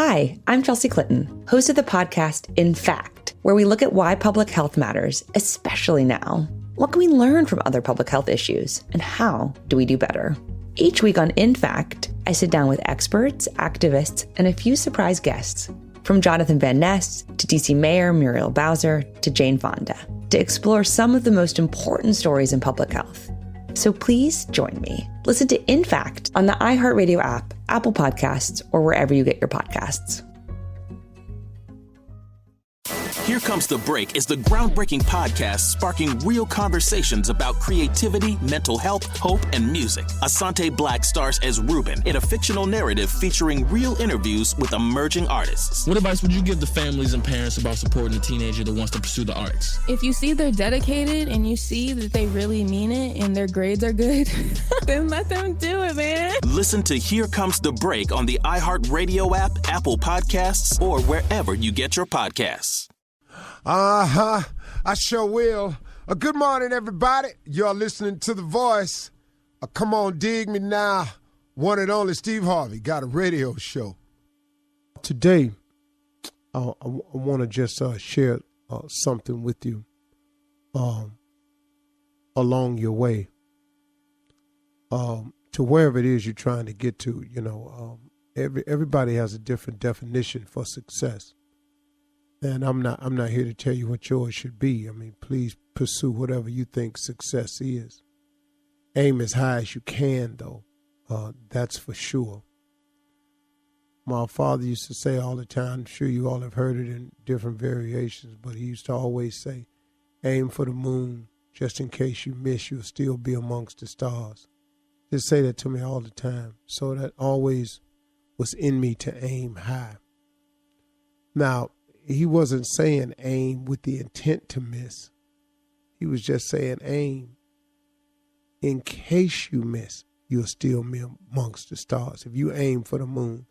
Hi, I'm Chelsea Clinton, host of the podcast In Fact, where we look at why public health matters, especially now. What can we learn from other public health issues, and how do we do better? Each week on In Fact, I sit down with experts, activists, and a few surprise guests, from Jonathan Van Ness to DC Mayor Muriel Bowser to Jane Fonda, to explore some of the most important stories in public health. So please join me. Listen to In Fact on the iHeartRadio app, Apple Podcasts, or wherever you get your podcasts. Here Comes the Break is the groundbreaking podcast sparking real conversations about creativity, mental health, hope, and music. Asante Black stars as Ruben in a fictional narrative featuring real interviews with emerging artists. What advice would you give to families and parents about supporting a teenager that wants to pursue the arts? If you see they're dedicated and you see that they really mean it and their grades are good, then let them do it, man. Listen to Here Comes the Break on the iHeartRadio app, Apple Podcasts, or wherever you get your podcasts. I sure will. Good morning, everybody. You're listening to The Voice. Come on, dig me now. One and only Steve Harvey got a radio show. Today, I want to just share something with you along your way to wherever it is you're trying to get to. You know, everybody has a different definition for success. And I'm not here to tell you what yours should be. I mean, please pursue whatever you think success is. Aim as high as you can, though. That's for sure. My father used to say all the time, I'm sure you all have heard it in different variations, but he used to always say, aim for the moon. Just in case you miss, you'll still be amongst the stars. Just say that to me all the time. So that always was in me to aim high. Now, he wasn't saying aim with the intent to miss. He was just saying aim. In case you miss, you'll still be amongst the stars. If you aim for the moon.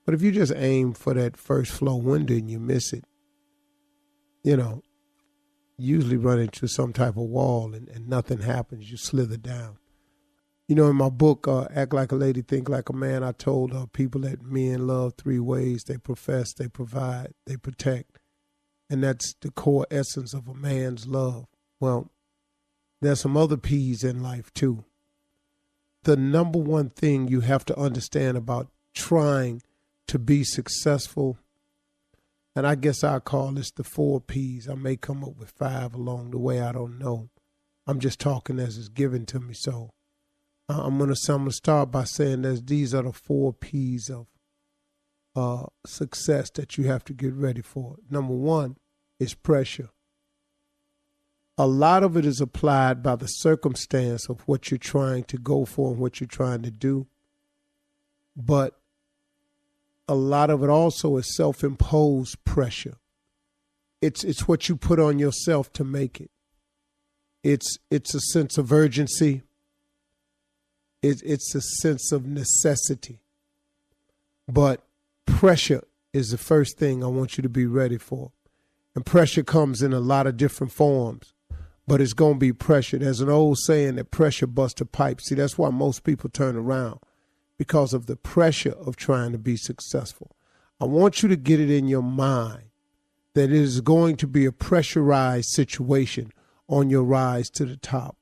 But if you just aim for that first floor window and you miss it, you know, usually run into some type of wall and nothing happens. You slither down. You know, in my book, Act Like a Lady, Think Like a Man, I told people that men love three ways. They profess, they provide, they protect. And that's the core essence of a man's love. Well, there's some other P's in life, too. The number one thing you have to understand about trying to be successful, and I guess I'll call this the 4 P's. I may come up with 5 along the way. I don't know. I'm just talking as it's given to me, so. I'm gonna start by saying that these are the 4 P's of success that you have to get ready for. Number 1 is pressure. A lot of it is applied by the circumstance of what you're trying to go for and what you're trying to do. But a lot of it also is self-imposed pressure. It's what you put on yourself to make it. It's a sense of urgency. It's a sense of necessity. But pressure is the first thing I want you to be ready for. And pressure comes in a lot of different forms, but it's going to be pressure. There's an old saying that pressure busts a pipe. See, that's why most people turn around, because of the pressure of trying to be successful. I want you to get it in your mind that it is going to be a pressurized situation on your rise to the top.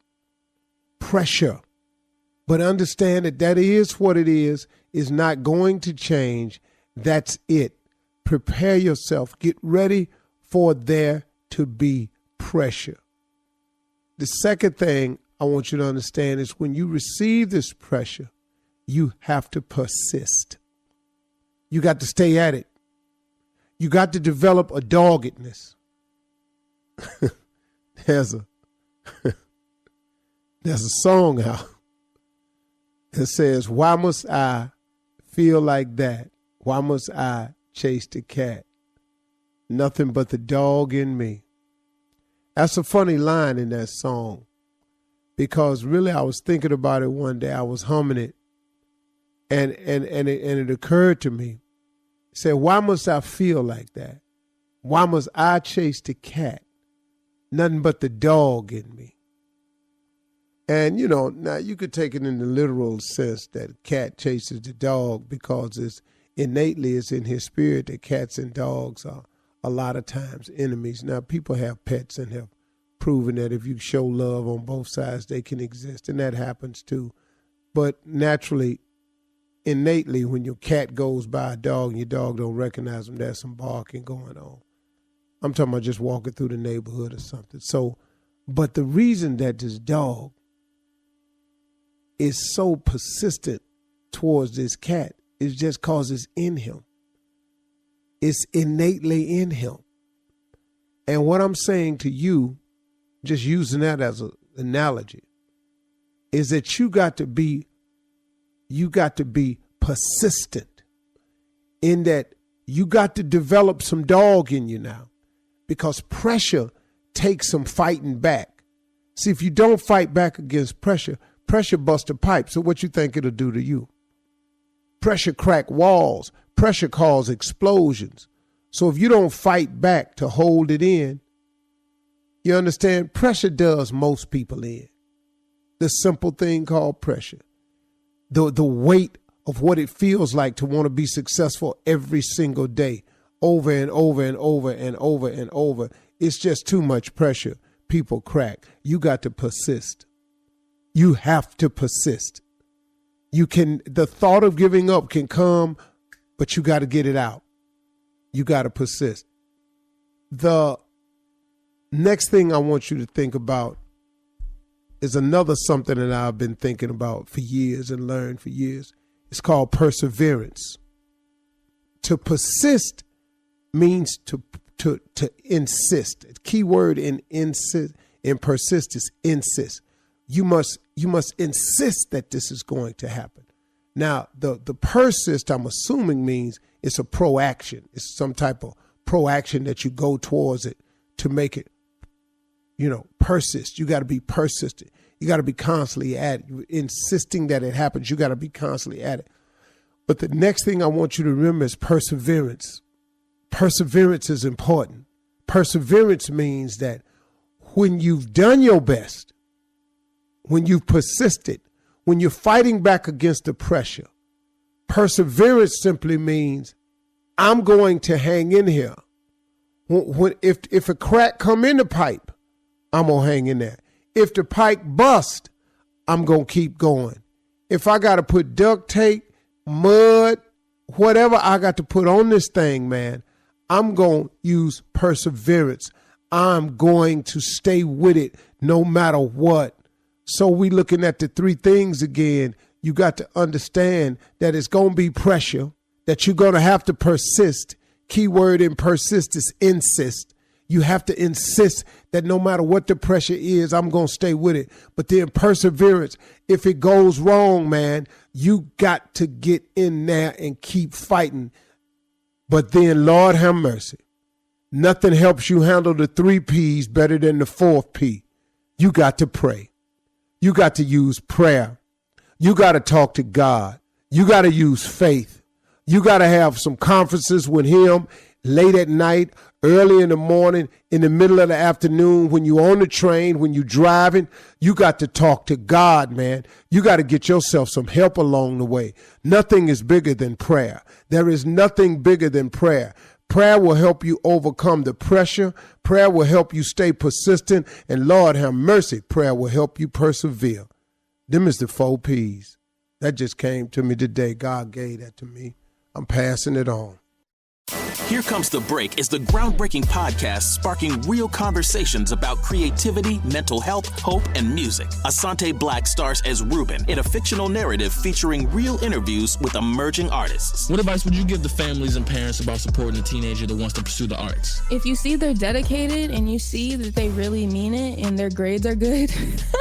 Pressure. But understand that is what it is not going to change. That's it. Prepare yourself. Get ready for there to be pressure. The second thing I want you to understand is when you receive this pressure, you have to persist. You got to stay at it. You got to develop a doggedness. There's a song out. It says, why must I feel like that? Why must I chase the cat? Nothing but the dog in me. That's a funny line in that song, because really I was thinking about it one day. I was humming it, and it occurred to me. It said, why must I feel like that? Why must I chase the cat? Nothing but the dog in me. And, you know, now you could take it in the literal sense that a cat chases the dog because innately it's in his spirit that cats and dogs are a lot of times enemies. Now, people have pets and have proven that if you show love on both sides, they can exist, and that happens too. But naturally, innately, when your cat goes by a dog and your dog don't recognize them, there's some barking going on. I'm talking about just walking through the neighborhood or something. So, but the reason that this dog is so persistent towards this cat is just because it's in him. It's innately in him. And what I'm saying to you, just using that as an analogy, is that you got to be persistent in that you got to develop some dog in you now, because pressure takes some fighting back. See, if you don't fight back against pressure, pressure busts a pipe. So what you think it'll do to you? Pressure crack walls. Pressure causes explosions. So if you don't fight back to hold it in, you understand, pressure does most people in. The simple thing called pressure. The weight of what it feels like to want to be successful every single day, over and over and over and over and over. It's just too much pressure. People crack. You got to persist. You have to persist. The thought of giving up can come, but you got to get it out. You got to persist. The next thing I want you to think about is another something that I've been thinking about for years and learned for years. It's called perseverance. To persist means to insist. The key word in persist is insist. You must insist that this is going to happen. Now, the persist, I'm assuming, means it's a proaction. It's some type of proaction that you go towards it to make it, persist. You got to be persistent. You got to be constantly at it. You're insisting that it happens. You got to be constantly at it. But the next thing I want you to remember is perseverance. Perseverance is important. Perseverance means that when you've done your best, when you've persisted, when you're fighting back against the pressure, perseverance simply means I'm going to hang in here. If a crack come in the pipe, I'm going to hang in there. If the pipe bust, I'm going to keep going. If I got to put duct tape, mud, whatever I got to put on this thing, man, I'm going to use perseverance. I'm going to stay with it no matter what. So we looking at the three things again. You got to understand that it's going to be pressure, that you're going to have to persist. Key word in persist is insist. You have to insist that no matter what the pressure is, I'm going to stay with it. But then perseverance, if it goes wrong, man, you got to get in there and keep fighting. But then, Lord have mercy, nothing helps you handle the 3 P's better than the 4th P. You got to pray. You got to use prayer. You got to talk to God. You got to use faith. You got to have some conferences with him late at night, early in the morning, in the middle of the afternoon, when you're on the train, when you're driving. You got to talk to God, man. You got to get yourself some help along the way. Nothing is bigger than prayer. There is nothing bigger than prayer. Prayer will help you overcome the pressure. Prayer will help you stay persistent. And Lord have mercy, prayer will help you persevere. Them is the 4 P's. That just came to me today. God gave that to me. I'm passing it on. Here Comes the Break is the groundbreaking podcast sparking real conversations about creativity, mental health, hope, and music. Asante Black stars as Ruben in a fictional narrative featuring real interviews with emerging artists. What advice would you give the families and parents about supporting a teenager that wants to pursue the arts? If you see they're dedicated and you see that they really mean it and their grades are good,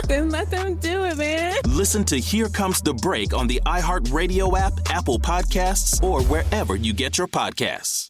then let them do it, man. Listen to Here Comes the Break on the iHeartRadio app, Apple Podcasts, or wherever you get your podcasts.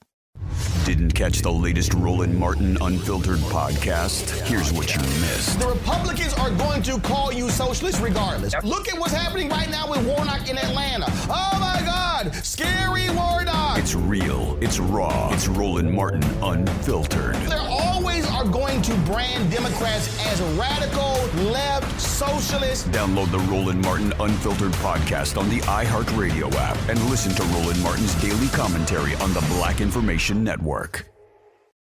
Didn't catch the latest Roland Martin Unfiltered podcast? Here's what you missed. The Republicans are going to call you socialist regardless. Look at what's happening right now with Warnock in Atlanta. Oh my God, scary Warnock. It's real, it's raw, it's Roland Martin Unfiltered. There always are going to brand Democrats as radical, left, socialist. Download the Roland Martin Unfiltered podcast on the iHeartRadio app and listen to Roland Martin's daily commentary on the Black Information Network.